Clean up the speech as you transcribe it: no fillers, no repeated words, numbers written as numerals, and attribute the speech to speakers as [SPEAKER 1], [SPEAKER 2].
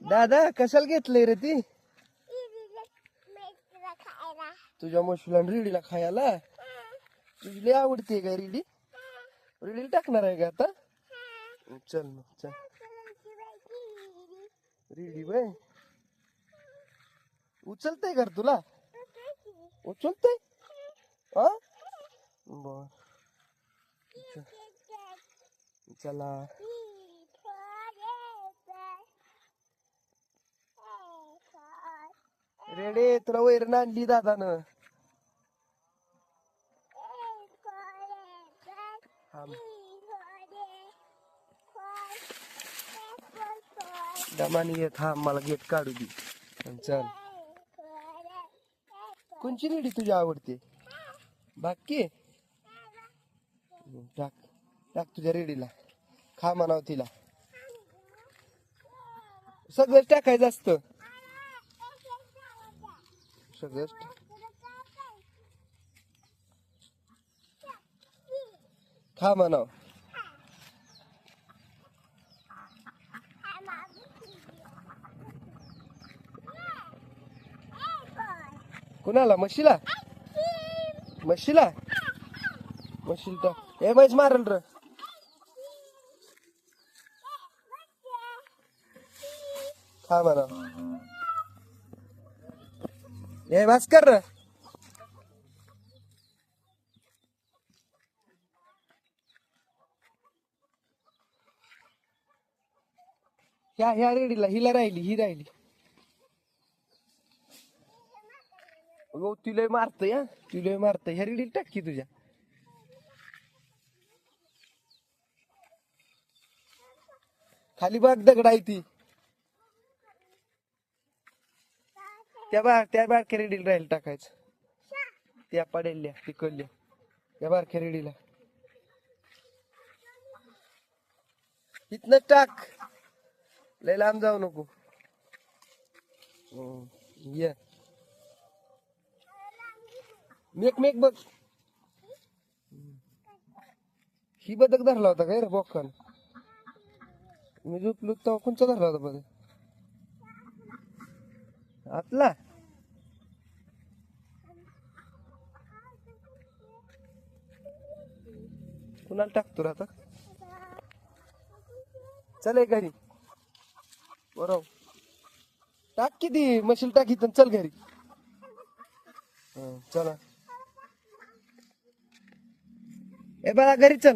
[SPEAKER 1] दादा कशाला घेतलंय रे ती तुझ्या म्हशीला आणि रेडीला खायला? तुझी लय आवडते का रेडी? रेडीला टाकणार आहे का आता? चल मग चल. रेडी बाय उचलतय का रे तुला? उचलतय हा बर. चला रेडे तुला वैरण आणली दादानं. दमानी येत हा मला गेट काढू दे. चल कोणची रेडी तुझी आवडते? बाकी टाक टाक तुझ्या रेडीला. खा म्हणाव तिला. सगळंच टाकायचं असतं. सगळंच खा म्हणाव. कुणाला? म्हशीला? म्हशीला म्हशील तर ए म्हैस मारल र. खा म्हणा. ए भास्कर र. ह्या रेडीला हिला राहिली ही राहिली. अगो तिला मारतय हा तिला मारतय. ह्या रेडीला टाकी तुझ्या. खाली बघ दगड आहे ती. त्या बारक्या रेडीला राहील टाकायचं. त्या पडेल्या तिकडल्या त्या बारक्या रेडीला. इथनं टाक लय लांब जाऊ नको. ये मेक मेक बघ. ही बदक धरला होता काय रे बोकान? मी झोपलो तेव्हा कोणचा धरला होता बदक? आतला? कुणाला टाकतो रे आता? चल घरी बरोबर. टाक किती मशील टाकी तर चल घरी. चला ए बाळा घरी चल.